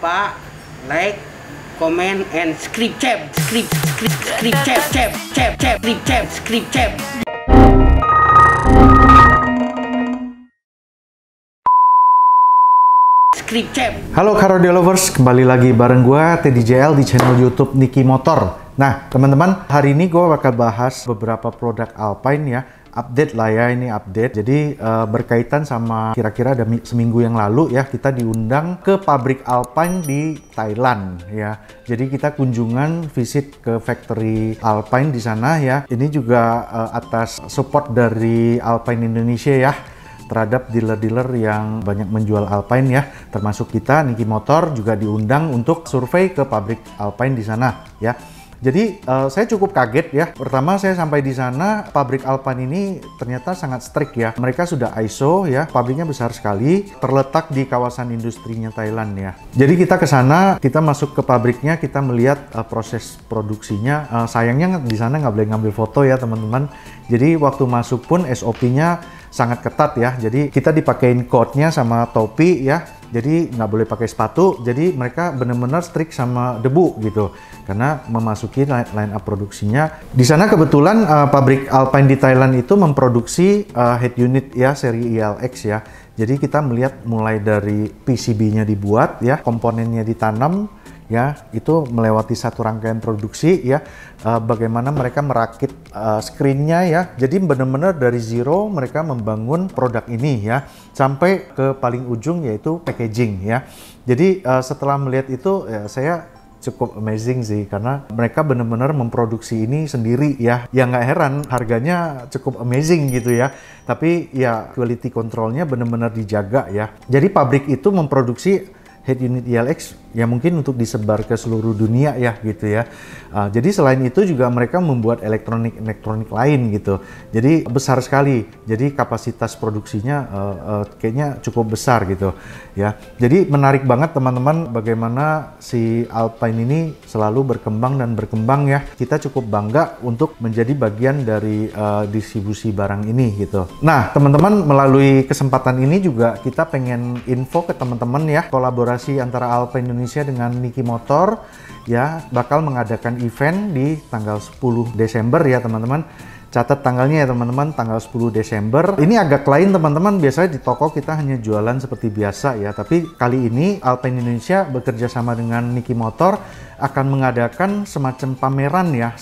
lupa like, comment, and subscribe. Halo Car Audio Lovers, kembali lagi bareng gua Teddy JL di channel YouTube Niki Motor. Nah teman-teman, hari ini gua bakal bahas beberapa produk Alpine ya. Update lah ya, ini update. Jadi berkaitan sama kira-kira ada seminggu yang lalu ya, kita diundang ke pabrik Alpine di Thailand ya. Jadi kita kunjungan visit ke factory Alpine di sana ya. Ini juga atas support dari Alpine Indonesia ya, terhadap dealer-dealer yang banyak menjual Alpine ya, termasuk kita Niki Motor juga diundang untuk survei ke pabrik Alpine di sana ya. Jadi saya cukup kaget ya. Pertama saya sampai di sana, pabrik Alpine ini ternyata sangat strict ya. Mereka sudah ISO ya, pabriknya besar sekali, terletak di kawasan industrinya Thailand ya. Jadi kita ke sana, kita masuk ke pabriknya, kita melihat proses produksinya. Sayangnya di sana nggak boleh ngambil foto ya teman-teman. Jadi waktu masuk pun SOP-nya sangat ketat ya. Jadi kita dipakein coat-nya sama topi ya. Jadi nggak boleh pakai sepatu. Jadi mereka benar-benar strict sama debu gitu. Karena memasuki line up produksinya. Di sana kebetulan pabrik Alpine di Thailand itu memproduksi head unit ya seri ILX ya. Jadi kita melihat mulai dari PCB-nya dibuat ya, komponennya ditanam ya, itu melewati satu rangkaian produksi ya, bagaimana mereka merakit screen-nya ya. Jadi benar-benar dari zero mereka membangun produk ini ya, sampai ke paling ujung yaitu packaging ya. Jadi setelah melihat itu ya, saya cukup amazing sih, karena mereka benar-benar memproduksi ini sendiri ya. Ya nggak heran harganya cukup amazing gitu ya. Tapi ya quality control-nya benar-benar dijaga ya. Jadi pabrik itu memproduksi head unit ILX ya, mungkin untuk disebar ke seluruh dunia ya gitu ya. Jadi selain itu juga mereka membuat elektronik lain gitu. Jadi besar sekali. Jadi kapasitas produksinya kayaknya cukup besar gitu ya. Jadi menarik banget teman-teman bagaimana si Alpine ini selalu berkembang dan berkembang ya. Kita cukup bangga untuk menjadi bagian dari distribusi barang ini gitu. Nah teman-teman, melalui kesempatan ini juga kita pengen info ke teman-teman ya, kolaborasi antara Alpine Indonesia dengan Niki Motor ya, bakal mengadakan event di tanggal 10 Desember ya teman-teman. Catat tanggalnya ya teman-teman, tanggal 10 Desember. Ini agak lain teman-teman, biasanya di toko kita hanya jualan seperti biasa ya. Tapi kali ini Alpine Indonesia bekerja sama dengan Niki Motor akan mengadakan semacam pameran ya,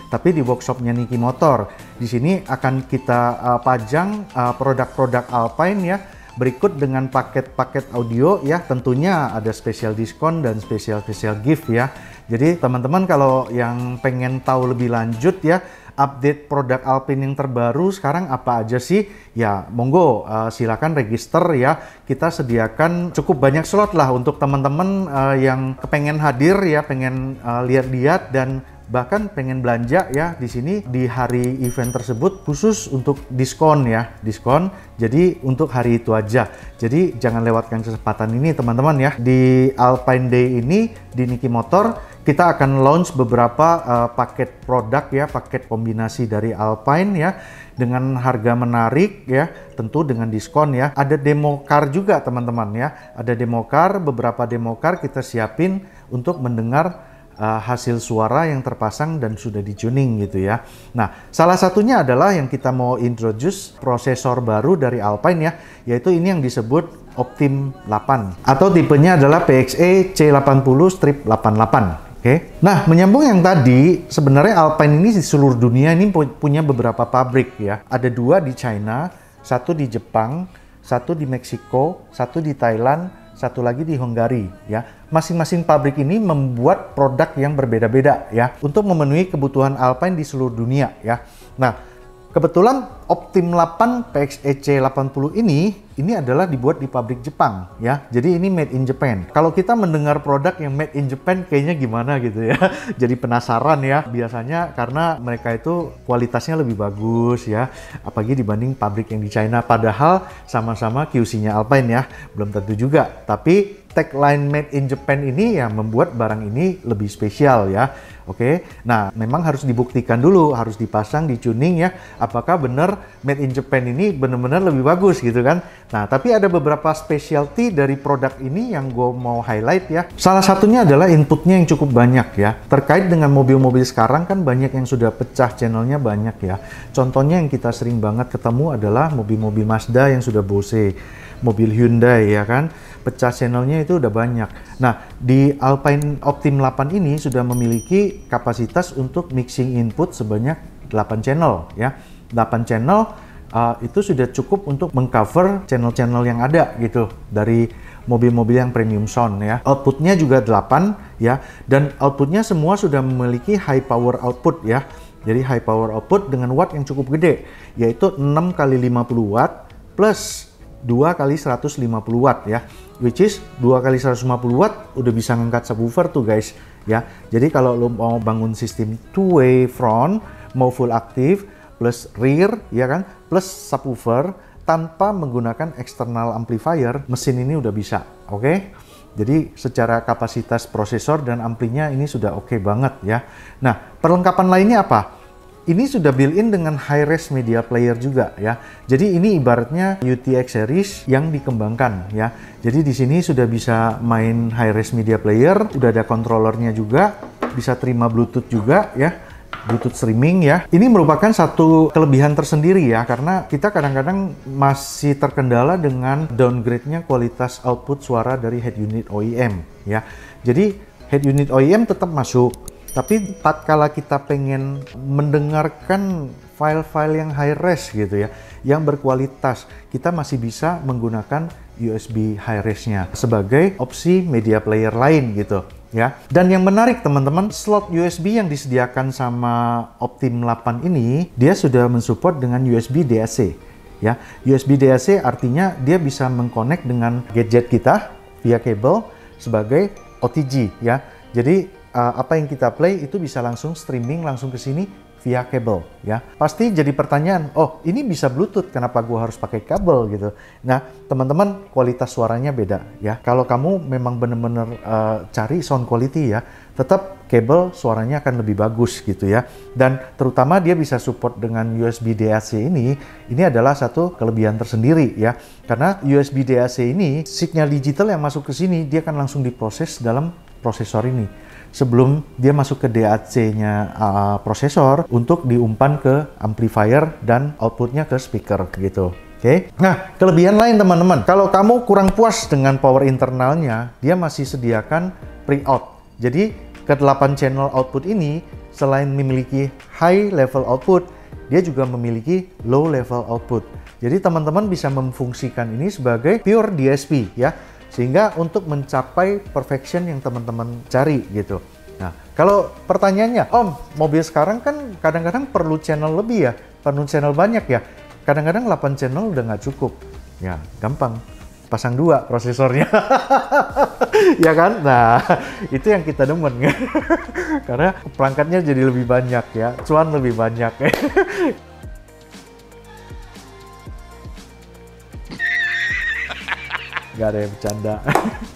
tapi di workshopnya Niki Motor. Di sini akan kita pajang produk-produk Alpine ya, berikut dengan paket-paket audio ya, tentunya ada special diskon dan special gift ya. Jadi teman-teman kalau yang pengen tahu lebih lanjut ya, update produk Alpine yang terbaru sekarang apa aja sih, ya monggo silakan register ya. Kita sediakan cukup banyak slot lah untuk teman-teman yang kepengen hadir ya, pengen lihat-lihat dan bahkan pengen belanja ya di sini di hari event tersebut, khusus untuk diskon ya, diskon. Jadi untuk hari itu aja. Jadi jangan lewatkan kesempatan ini teman-teman ya. Di Alpine Day ini di Niki Motor kita akan launch beberapa paket produk ya, paket kombinasi dari Alpine ya, dengan harga menarik ya, tentu dengan diskon ya. Ada demo car juga teman-teman ya. Ada demo car, beberapa demo car kita siapin untuk mendengar hasil suara yang terpasang dan sudah di-tuning gitu ya. Nah, salah satunya adalah yang kita mau introduce prosesor baru dari Alpine ya, yaitu ini yang disebut Optim 8 atau tipenya adalah PXE C80-88. Oke. Nah, menyambung yang tadi, sebenarnya Alpine ini di seluruh dunia ini punya beberapa pabrik ya. Ada 2 di China, 1 di Jepang, 1 di Meksiko, 1 di Thailand, 1 lagi di Hungary ya. Masing-masing pabrik ini membuat produk yang berbeda-beda ya, untuk memenuhi kebutuhan Alpine di seluruh dunia ya. Nah, kebetulan Optim 8 PXE C80 ini adalah dibuat di pabrik Jepang ya. Jadi ini made in Japan. Kalau kita mendengar produk yang made in Japan kayaknya gimana gitu ya. Jadi penasaran ya. Biasanya karena mereka itu kualitasnya lebih bagus ya, apalagi dibanding pabrik yang di China. Padahal sama-sama QC-nya Alpine ya. Belum tentu juga. Tapi tagline made in Japan ini yang membuat barang ini lebih spesial ya. Oke, nah memang harus dibuktikan dulu, harus dipasang, di tuning ya, apakah benar made in Japan ini benar-benar lebih bagus gitu kan. Nah, tapi ada beberapa specialty dari produk ini yang gue mau highlight ya. Salah satunya adalah inputnya yang cukup banyak ya. Terkait dengan mobil-mobil sekarang kan banyak yang sudah pecah channelnya banyak ya. Contohnya yang kita sering banget ketemu adalah mobil-mobil Mazda yang sudah Bose, mobil Hyundai ya kan, pecah channelnya itu udah banyak. Nah, di Alpine Optim 8 ini sudah memiliki kapasitas untuk mixing input sebanyak 8 channel ya. 8 channel itu sudah cukup untuk mengcover channel-channel yang ada gitu dari mobil-mobil yang premium sound ya. Outputnya juga 8 ya, dan outputnya semua sudah memiliki high power output ya. Jadi high power output dengan watt yang cukup gede, yaitu 6 kali 50 watt plus 2 kali 150 watt ya, which is 2 kali 150 watt udah bisa ngangkat subwoofer tuh guys ya. Jadi kalau lo mau bangun sistem two-way front, mau full aktif plus rear ya kan, plus subwoofer tanpa menggunakan external amplifier, mesin ini udah bisa. Oke? Jadi secara kapasitas prosesor dan amplinya ini sudah oke banget ya. Nah, perlengkapan lainnya apa? Ini sudah built-in dengan high-res media player juga ya. Jadi ini ibaratnya UTX series yang dikembangkan ya. Jadi di sini sudah bisa main high-res media player, udah ada controllernya juga, bisa terima Bluetooth juga ya. Bluetooth streaming ya. Ini merupakan satu kelebihan tersendiri ya, karena kita kadang-kadang masih terkendala dengan downgrade-nya kualitas output suara dari head unit OEM ya. Jadi head unit OEM tetap masuk, tapi tatkala kita pengen mendengarkan file-file yang high res gitu ya, yang berkualitas, kita masih bisa menggunakan USB high res-nya sebagai opsi media player lain gitu ya. Dan yang menarik teman-teman, slot USB yang disediakan sama Optim 8 ini, dia sudah mensupport dengan USB DAC ya. USB DAC artinya dia bisa mengkonek dengan gadget kita via kabel sebagai OTG ya. Jadi apa yang kita play itu bisa langsung streaming langsung ke sini via kabel ya. Pasti jadi pertanyaan, oh ini bisa Bluetooth, kenapa gua harus pakai kabel gitu. Nah teman-teman, kualitas suaranya beda ya. Kalau kamu memang bener-bener cari sound quality ya, tetap kabel suaranya akan lebih bagus gitu ya. Dan terutama dia bisa support dengan USB DAC ini adalah satu kelebihan tersendiri ya. Karena USB DAC ini, signal digital yang masuk ke sini dia akan langsung diproses dalam prosesor ini sebelum dia masuk ke DAC-nya prosesor untuk diumpan ke amplifier dan outputnya ke speaker gitu. Oke. Nah, kelebihan lain teman-teman, kalau kamu kurang puas dengan power internalnya, dia masih sediakan pre-out. Jadi ke 8 channel output ini selain memiliki high level output, dia juga memiliki low level output. Jadi teman-teman bisa memfungsikan ini sebagai pure DSP ya, sehingga untuk mencapai perfection yang teman-teman cari gitu. Nah, kalau pertanyaannya, Om, mobil sekarang kan kadang-kadang perlu channel lebih ya, perlu channel banyak ya. Kadang-kadang 8 channel udah nggak cukup. Ya, gampang. Pasang 2 prosesornya. Ya kan? Nah, itu yang kita demen. Karena perangkatnya jadi lebih banyak ya, cuan lebih banyak. Nggak ada yang bercanda.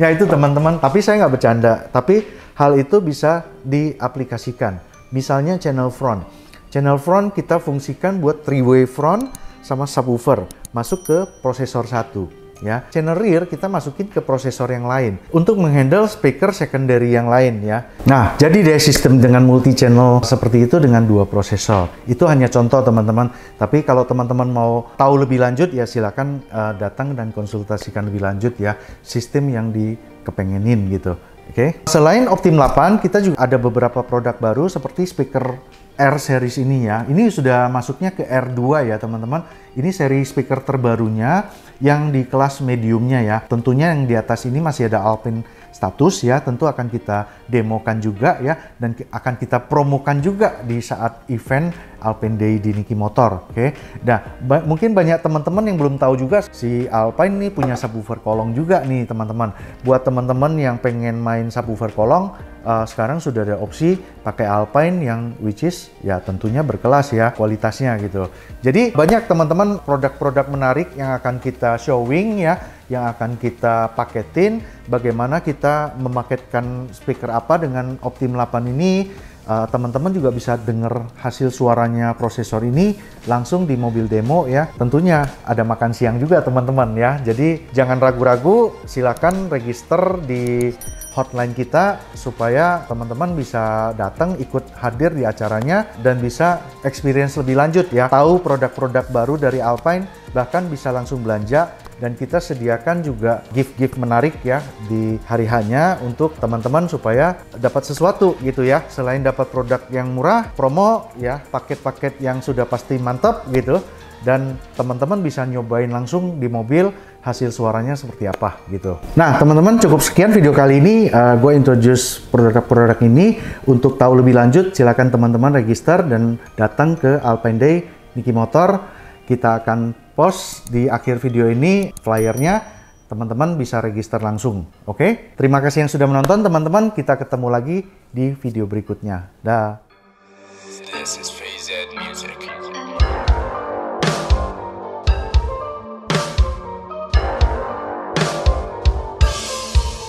Ya itu teman-teman, tapi saya nggak bercanda. Tapi hal itu bisa diaplikasikan. Misalnya channel front. Channel front kita fungsikan buat three-way front sama subwoofer. Masuk ke prosesor 1. Ya, channel rear kita masukin ke prosesor yang lain untuk menghandle speaker secondary yang lain ya. Nah, jadi deh sistem dengan multi channel seperti itu dengan 2 prosesor. Itu hanya contoh teman-teman. Tapi kalau teman-teman mau tahu lebih lanjut ya silakan datang dan konsultasikan lebih lanjut ya sistem yang dikepengenin gitu. Oke. Selain Optim 8, kita juga ada beberapa produk baru seperti speaker R series ini ya. Ini sudah masuknya ke R2 ya teman-teman. Ini seri speaker terbarunya yang di kelas mediumnya ya. Tentunya yang di atas ini masih ada Alpine status ya. Tentu akan kita demokan juga ya. Dan akan kita promokan juga di saat event Alpine Day di Niki Motor. Oke. Nah, mungkin banyak teman-teman yang belum tahu juga si Alpine ini punya subwoofer kolong juga nih teman-teman. Buat teman-teman yang pengen main subwoofer kolong, sekarang sudah ada opsi pakai Alpine yang which is ya tentunya berkelas ya kualitasnya gitu. Jadi banyak teman-teman produk-produk menarik yang akan kita showing ya, yang akan kita paketin, bagaimana kita memaketkan speaker apa dengan Optim 8 ini, teman-teman juga bisa dengar hasil suaranya prosesor ini langsung di mobil demo ya. Tentunya ada makan siang juga teman-teman ya. Jadi jangan ragu-ragu, silakan register di hotline kita supaya teman-teman bisa datang ikut hadir di acaranya dan bisa experience lebih lanjut ya. Tahu produk-produk baru dari Alpine, bahkan bisa langsung belanja. Dan kita sediakan juga gift-gift menarik ya di hari hanya untuk teman-teman supaya dapat sesuatu gitu ya. Selain dapat produk yang murah, promo ya, paket-paket yang sudah pasti mantap gitu. Dan teman-teman bisa nyobain langsung di mobil hasil suaranya seperti apa gitu. Nah teman-teman, cukup sekian video kali ini. Gue introduce produk-produk ini. Untuk tahu lebih lanjut silakan teman-teman register dan datang ke Alpine Day Niki Motor. Kita akan post di akhir video ini flyernya, teman-teman bisa register langsung. Oke? Terima kasih yang sudah menonton teman-teman. Kita ketemu lagi di video berikutnya. Dah.